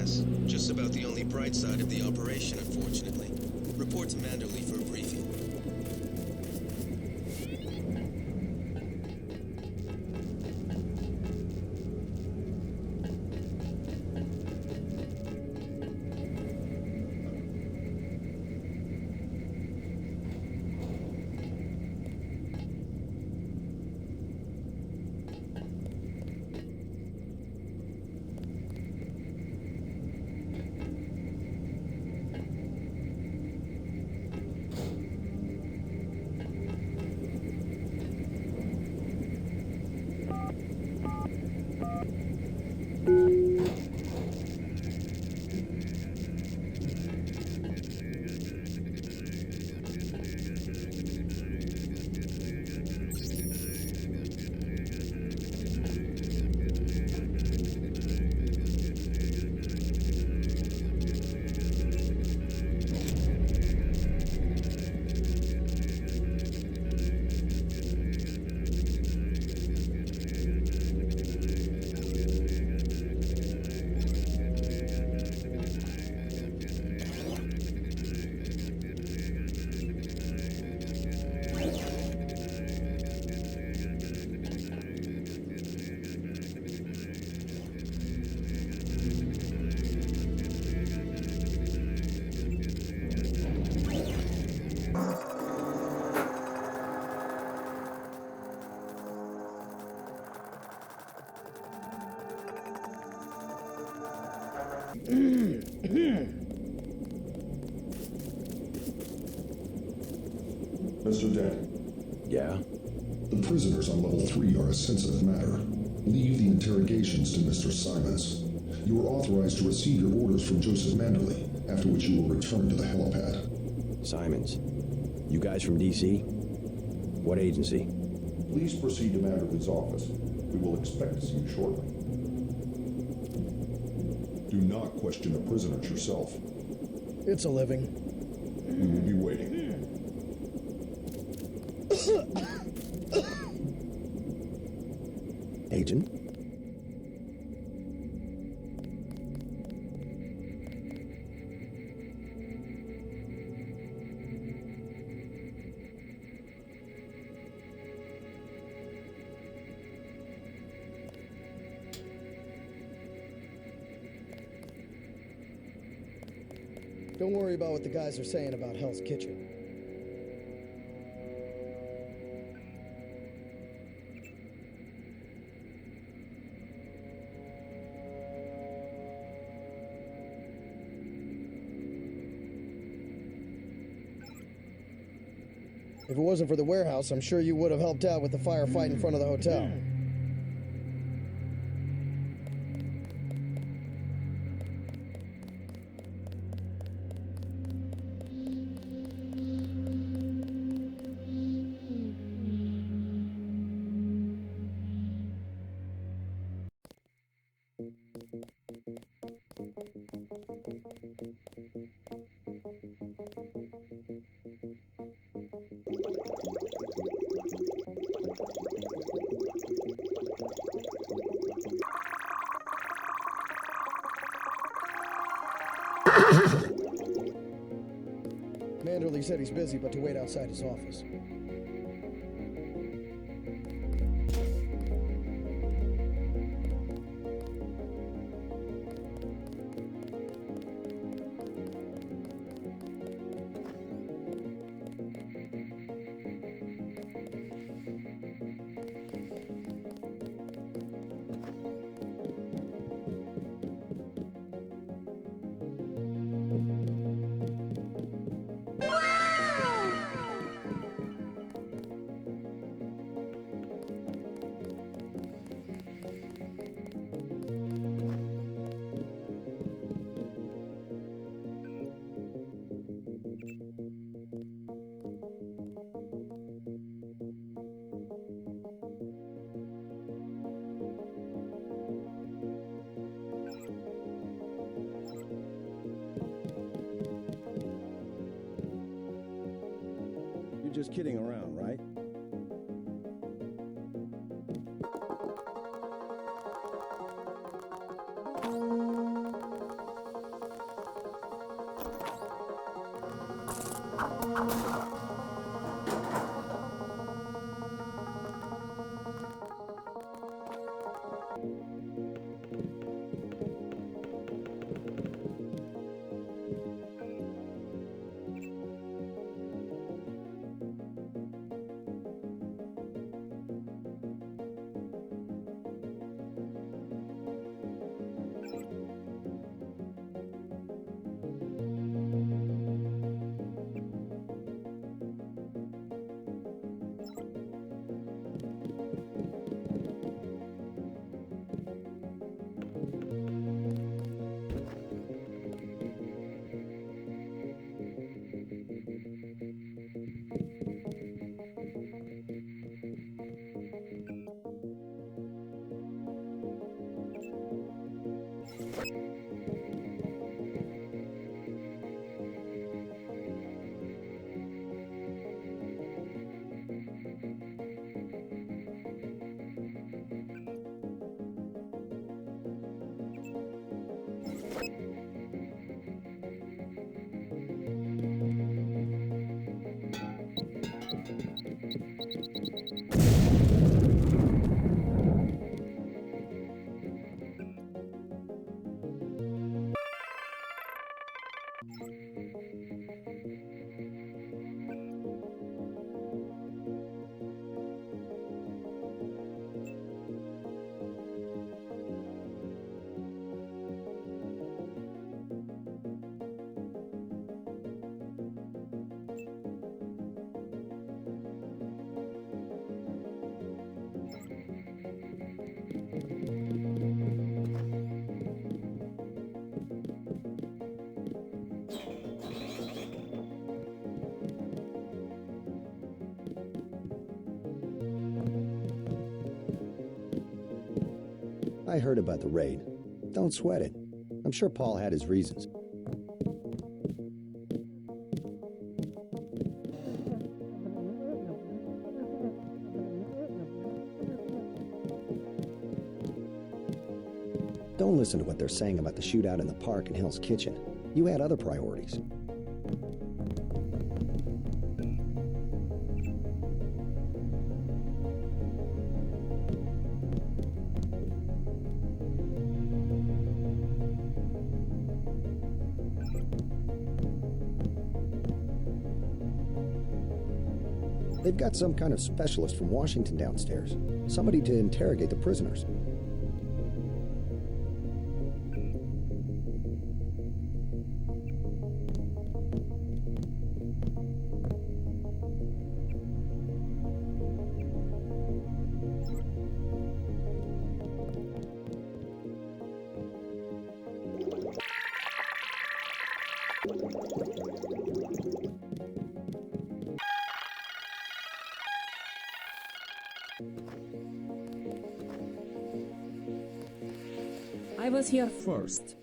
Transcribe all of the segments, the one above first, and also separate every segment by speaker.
Speaker 1: Yes, just about the only bright side of the operation, unfortunately. Report to Manderley for a briefing.
Speaker 2: Mr. Dent.
Speaker 3: Yeah?
Speaker 2: The prisoners on level 3 are a sensitive matter. Leave the interrogations to Mr. Simons. You are authorized to receive your orders from Joseph Manderley, after which you will return to the helipad.
Speaker 3: Simons. You guys from D.C.? What agency?
Speaker 2: Please proceed to Manderley's office. We will expect to see you shortly. Do not question the prisoners yourself.
Speaker 4: It's a living.
Speaker 2: We will be waiting.
Speaker 3: Agent?
Speaker 4: Don't worry about what the guys are saying about Hell's Kitchen. If it wasn't for the warehouse, I'm sure you would have helped out with the firefight in front of the hotel. Manderley said he's busy, but to wait outside his office.
Speaker 3: Just kidding around, right? I heard about the raid. Don't sweat it. I'm sure Paul had his reasons. Don't listen to what they're saying about the shootout in the park and Hell's Kitchen. You had other priorities. They've got some kind of specialist from Washington downstairs. Somebody to interrogate the prisoners.
Speaker 5: I was here first.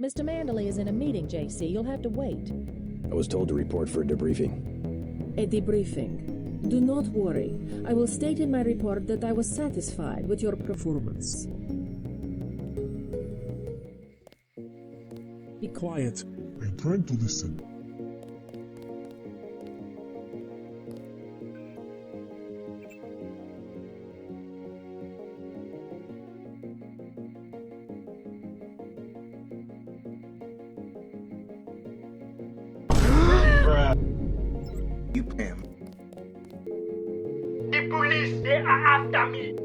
Speaker 5: Mr. Manderley is in a meeting, JC. You'll have to wait.
Speaker 3: I was told to report for a debriefing.
Speaker 5: A debriefing. Do not worry. I will state in my report that I was satisfied with your performance.
Speaker 6: Be quiet. I am trying to listen.
Speaker 7: You Pam. The police, they are after me.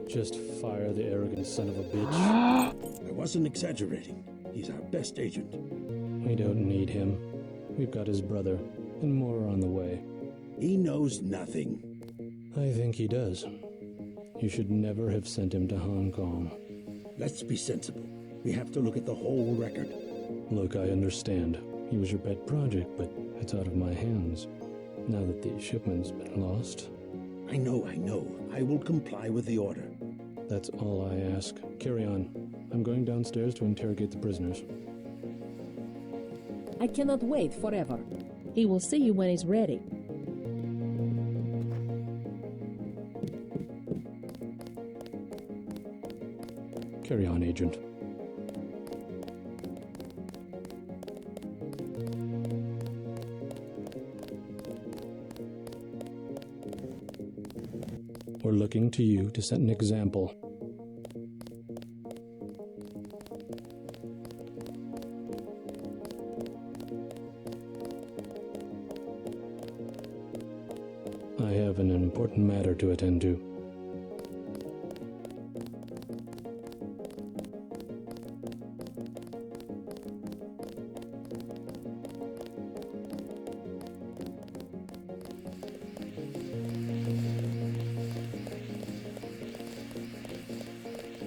Speaker 8: Just fire the arrogant son of a bitch.
Speaker 9: I wasn't exaggerating. He's our best agent.
Speaker 8: We don't need him. We've got his brother, and more are on the way.
Speaker 9: He knows nothing.
Speaker 8: I think he does. You should never have sent him to Hong Kong.
Speaker 9: Let's be sensible. We have to look at the whole record.
Speaker 8: Look, I understand. He was your pet project, but it's out of my hands. Now that the shipment's been lost.
Speaker 9: I know. I will comply with the order.
Speaker 8: That's all I ask. Carry on. I'm going downstairs to interrogate the prisoners.
Speaker 5: I cannot wait forever. He will see you when he's ready.
Speaker 8: Carry on, Agent. looking to you to set an example. I have an important matter to attend to.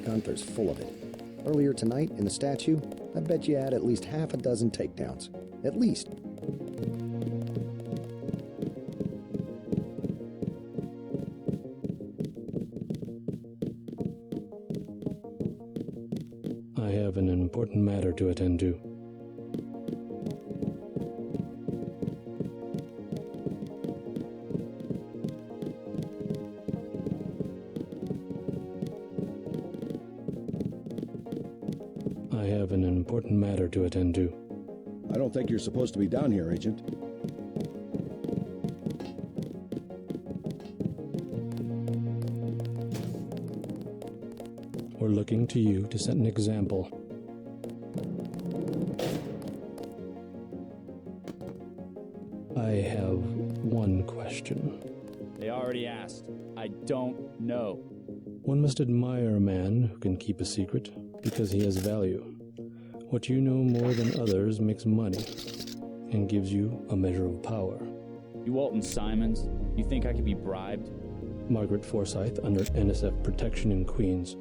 Speaker 3: Gunther's full of it. Earlier tonight, in the statue, I bet you had at least half a dozen takedowns. At least.
Speaker 8: I have an important matter to attend to. I have an important matter to attend to.
Speaker 9: I don't think you're supposed to be down here, Agent.
Speaker 8: We're looking to you to set an example. I have one question.
Speaker 10: They already asked. I don't know.
Speaker 8: One must admire a man who can keep a secret because he has value. What you know more than others makes money and gives you a measure of power.
Speaker 10: You Walton Simons? You think I could be bribed?
Speaker 8: Margaret Forsyth under NSF protection in Queens.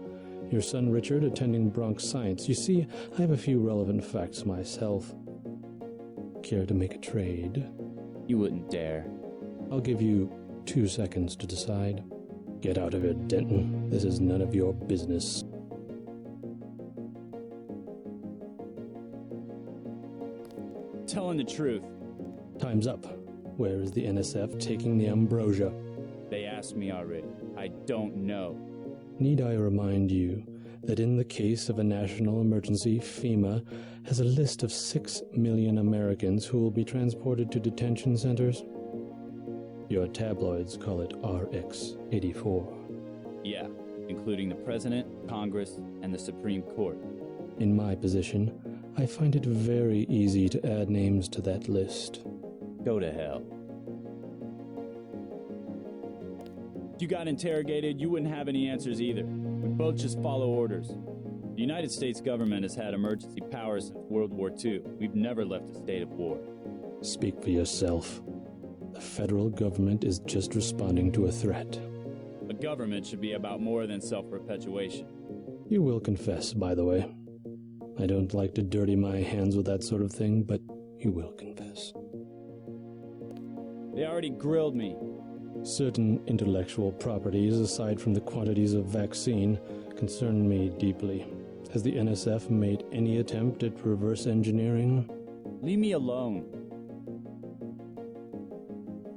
Speaker 8: Your son Richard attending Bronx Science. You see, I have a few relevant facts myself. Care to make a trade?
Speaker 10: You wouldn't dare.
Speaker 8: I'll give you 2 seconds to decide. Get out of here, Denton. This is none of your business.
Speaker 10: Telling the truth.
Speaker 8: Time's up. Where is the NSF taking the ambrosia?
Speaker 10: They asked me already. I don't know.
Speaker 8: Need I remind you that in the case of a national emergency, FEMA has a list of 6 million Americans who will be transported to detention centers? Your tabloids call it RX-84.
Speaker 10: Yeah, including the President, Congress, and the Supreme Court.
Speaker 8: In my position, I find it very easy to add names to that list.
Speaker 10: Go to hell. If you got interrogated, you wouldn't have any answers either. We both just follow orders. The United States government has had emergency powers since World War II. We've never left a state of war.
Speaker 8: Speak for yourself. The federal government is just responding to a threat.
Speaker 10: A government should be about more than self-perpetuation.
Speaker 8: You will confess, by the way. I don't like to dirty my hands with that sort of thing, but you will confess.
Speaker 10: They already grilled me.
Speaker 8: Certain intellectual properties, aside from the quantities of vaccine, concern me deeply. Has the NSF made any attempt at reverse engineering?
Speaker 10: Leave me alone.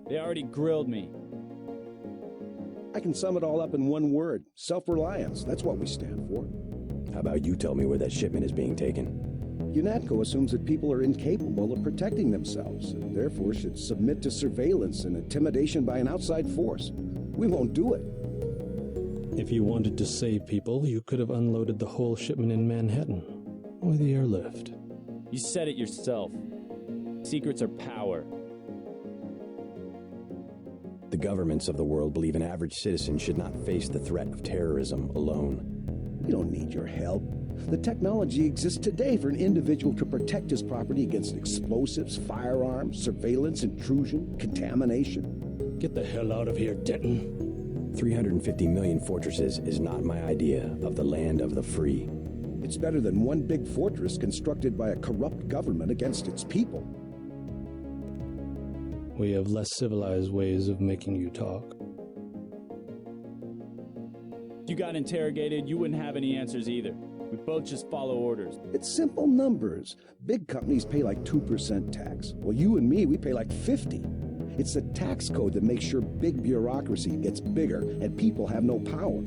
Speaker 10: They already grilled me.
Speaker 9: I can sum it all up in one word. Self-reliance. That's what we stand for.
Speaker 11: How about you tell me where that shipment is being taken?
Speaker 9: UNATCO assumes that people are incapable of protecting themselves, and therefore should submit to surveillance and intimidation by an outside force. We won't do it.
Speaker 8: If you wanted to save people, you could have unloaded the whole shipment in Manhattan, or the airlift.
Speaker 10: You said it yourself. Secrets are power.
Speaker 11: The governments of the world believe an average citizen should not face the threat of terrorism alone.
Speaker 9: We don't need your help. The technology exists today for an individual to protect his property against explosives, firearms, surveillance, intrusion, contamination.
Speaker 8: Get the hell out of here, Denton.
Speaker 11: 350 million fortresses is not my idea of the land of the free.
Speaker 9: It's better than one big fortress constructed by a corrupt government against its people.
Speaker 8: We have less civilized ways of making you talk.
Speaker 10: If you got interrogated, you wouldn't have any answers either. We both just follow orders.
Speaker 9: It's simple numbers. Big companies pay like 2% tax. Well, you and me, we pay like 50. It's the tax code that makes sure big bureaucracy gets bigger and people have no power.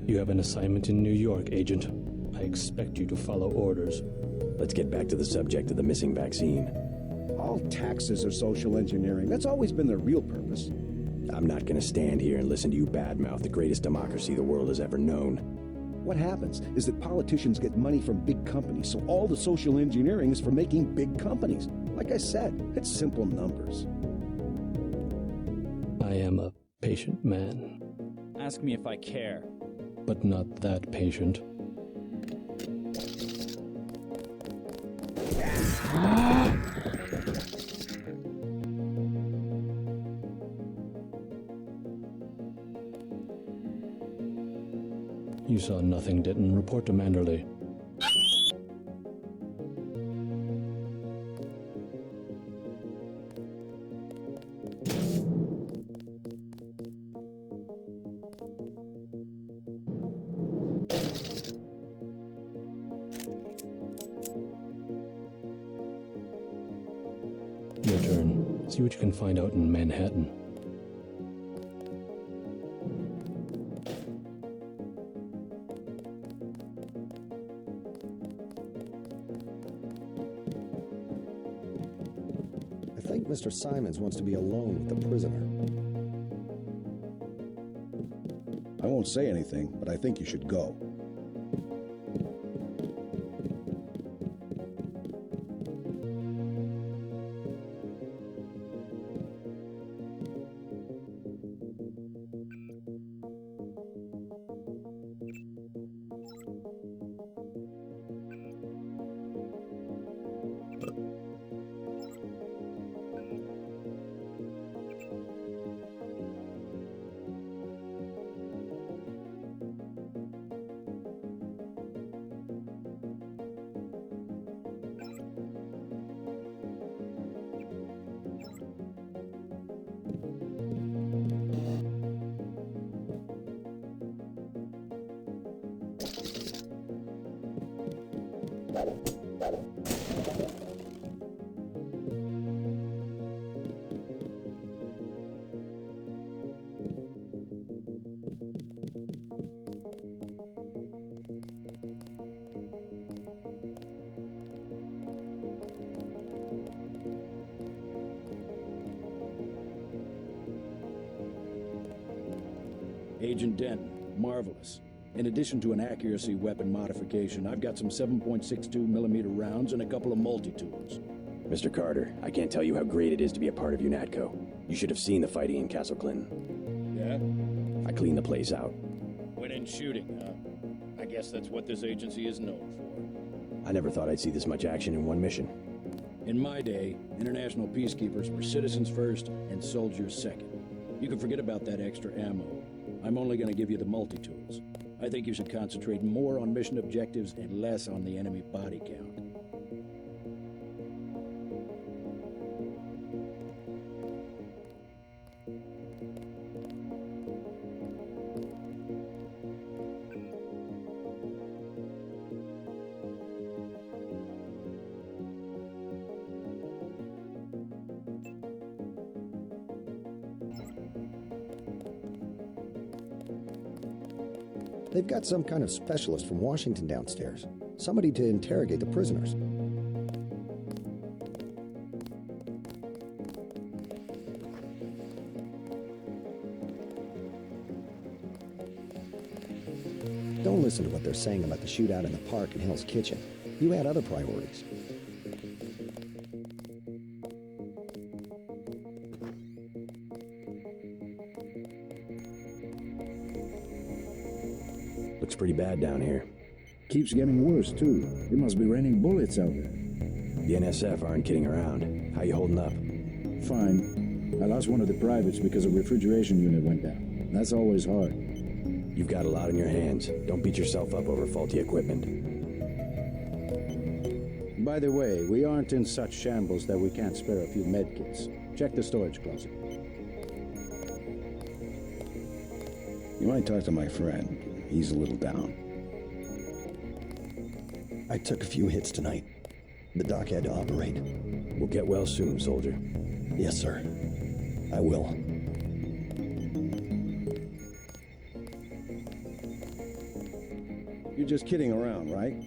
Speaker 8: You have an assignment in New York, Agent. I expect you to follow orders.
Speaker 11: Let's get back to the subject of the missing vaccine.
Speaker 9: All taxes are social engineering. That's always been their real purpose.
Speaker 11: I'm not gonna stand here and listen to you badmouth the greatest democracy the world has ever known.
Speaker 9: What happens is that politicians get money from big companies, so all the social engineering is for making big companies. Like I said, it's simple numbers.
Speaker 8: I am a patient man,
Speaker 10: Ask me if I care.
Speaker 8: but not that patient. You saw nothing, Ditton. Report to Manderley. Your turn. See what you can find out in Manhattan.
Speaker 3: I think Mr. Simons wants to be alone with the prisoner.
Speaker 9: I won't say anything, but I think you should go.
Speaker 12: Agent Denton, marvelous. In addition to an accuracy weapon modification, I've got some 7.62mm rounds and a couple of multi-tools.
Speaker 11: Mr. Carter, I can't tell you how great it is to be a part of UNATCO. You should have seen the fighting in Castle Clinton.
Speaker 12: Yeah?
Speaker 11: I cleaned the place out.
Speaker 12: Went in shooting, huh? I guess that's what this agency is known for.
Speaker 11: I never thought I'd see this much action in one mission.
Speaker 12: In my day, international peacekeepers were citizens first and soldiers second. You can forget about that extra ammo. I'm only going to give you the multi-tools. I think you should concentrate more on mission objectives and less on the enemy body count.
Speaker 3: They've got some kind of specialist from Washington downstairs. Somebody to interrogate the prisoners. Don't listen to what they're saying about the shootout in the park in Hell's Kitchen. You had other priorities.
Speaker 11: Looks pretty bad down here.
Speaker 13: Keeps getting worse, too. It must be raining bullets out there.
Speaker 11: The NSF aren't kidding around. How you holding up?
Speaker 13: Fine. I lost one of the privates because a refrigeration unit went down. That's always hard.
Speaker 11: You've got a lot on your hands. Don't beat yourself up over faulty equipment.
Speaker 13: By the way, we aren't in such shambles that we can't spare a few medkits. Check the storage closet.
Speaker 9: You might talk to my friend. He's a little down.
Speaker 3: I took a few hits tonight. The doc had to operate.
Speaker 11: We'll get well soon, soldier.
Speaker 3: Yes, sir. I will.
Speaker 9: You're just kidding around, right?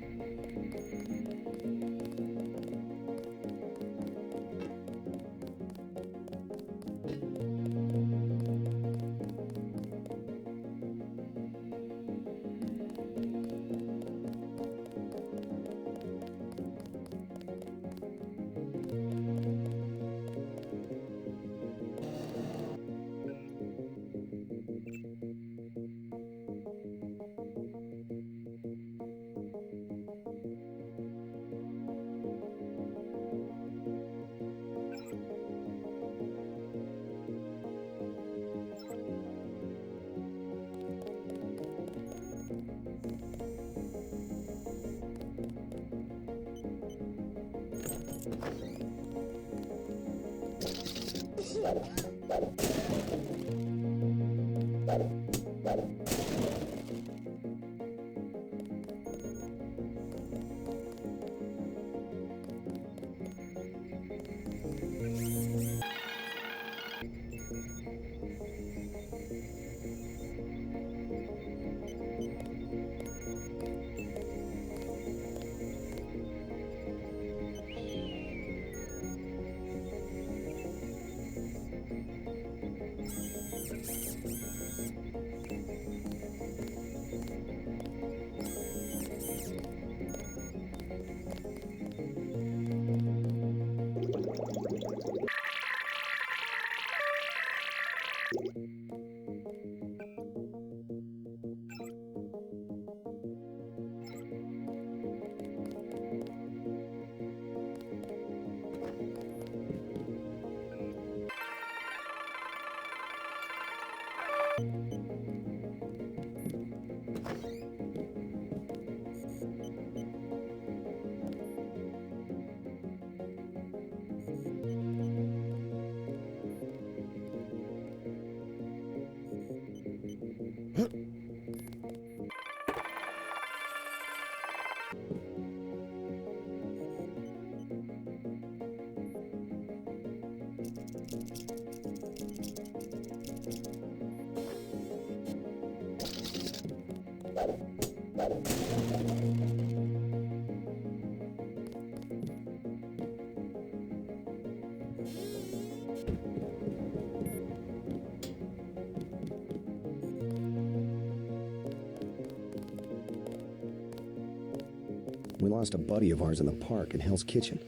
Speaker 3: We lost a buddy of ours in the park in Hell's Kitchen.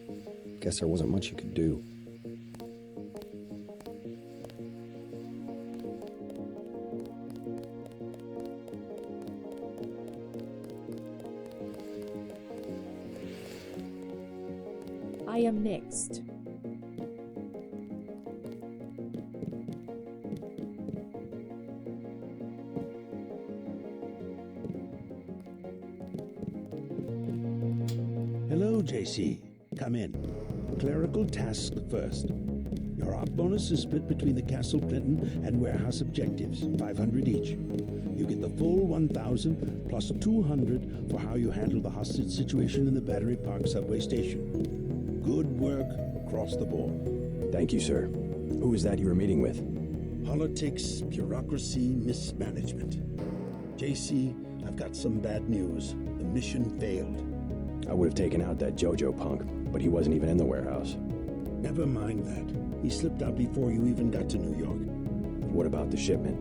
Speaker 3: Guess there wasn't much you could do.
Speaker 5: I am next.
Speaker 14: Hello, JC. Come in. Clerical task first. Your op bonus is split between the Castle Clinton and warehouse objectives, 500 each. You get the full 1,000 plus 200 for how you handle the hostage situation in the Battery Park subway station. Good work across the board.
Speaker 11: Thank you, sir. Who is that you were meeting with?
Speaker 14: Politics, bureaucracy, mismanagement. JC, I've got some bad news. The mission failed.
Speaker 11: I would have taken out that JoJo punk, but he wasn't even in the warehouse.
Speaker 14: Never mind that. He slipped out before you even got to New York.
Speaker 11: What about the shipment?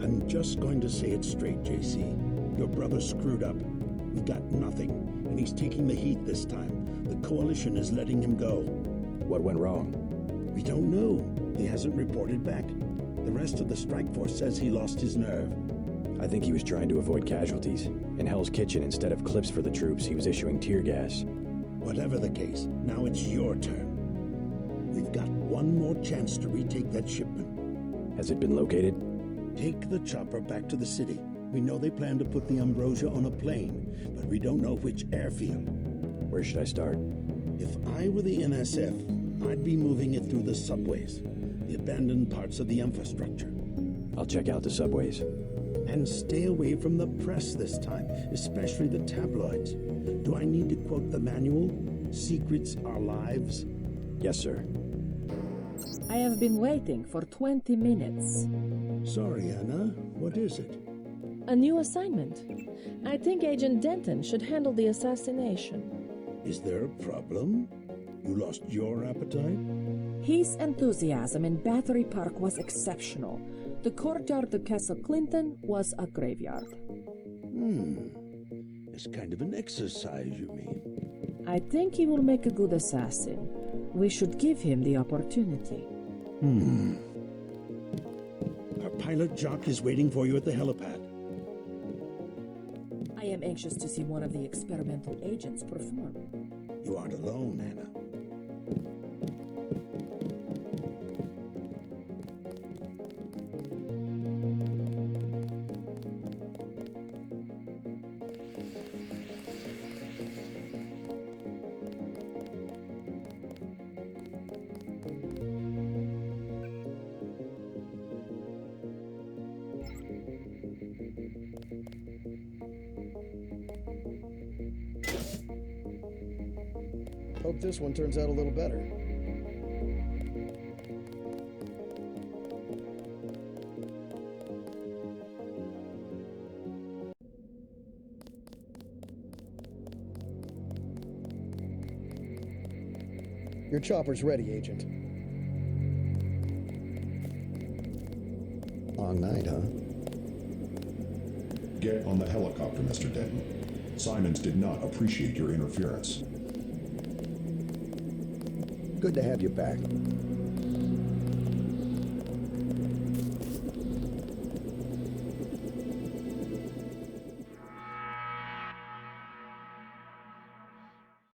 Speaker 14: I'm just going to say it straight, JC. Your brother screwed up. We got nothing, and he's taking the heat this time. The Coalition is letting him go.
Speaker 11: What went wrong?
Speaker 14: We don't know. He hasn't reported back. The rest of the strike force says he lost his nerve.
Speaker 11: I think he was trying to avoid casualties. In Hell's Kitchen, instead of clips for the troops, he was issuing tear gas.
Speaker 14: Whatever the case, now it's your turn. We've got one more chance to retake that shipment.
Speaker 11: Has it been located?
Speaker 14: Take the chopper back to the city. We know they plan to put the Ambrosia on a plane, but we don't know which airfield.
Speaker 11: Where should I start?
Speaker 14: If I were the NSF, I'd be moving it through the subways, the abandoned parts of the infrastructure.
Speaker 11: I'll check out the subways.
Speaker 14: And stay away from the press this time, especially the tabloids. Do I need to quote the manual? Secrets are lives?
Speaker 11: Yes, sir.
Speaker 5: I have been waiting for 20 minutes.
Speaker 14: Sorry, Anna. What is it?
Speaker 5: A new assignment. I think Agent Denton should handle the assassination.
Speaker 14: Is there a problem? You lost your appetite?
Speaker 5: His enthusiasm in Battery Park was exceptional. The courtyard of Castle Clinton was a graveyard.
Speaker 14: It's kind of an exercise, you mean?
Speaker 5: I think he will make a good assassin. We should give him the opportunity.
Speaker 14: Our pilot Jock is waiting for you at the helipad.
Speaker 5: I am anxious to see one of the experimental agents perform.
Speaker 14: You aren't alone, Anna.
Speaker 4: Hope this one turns out a little better. Your chopper's ready, Agent.
Speaker 3: Long night, huh?
Speaker 2: Get on the helicopter, Mr. Denton. Simons did not appreciate your interference.
Speaker 3: Good to have you back.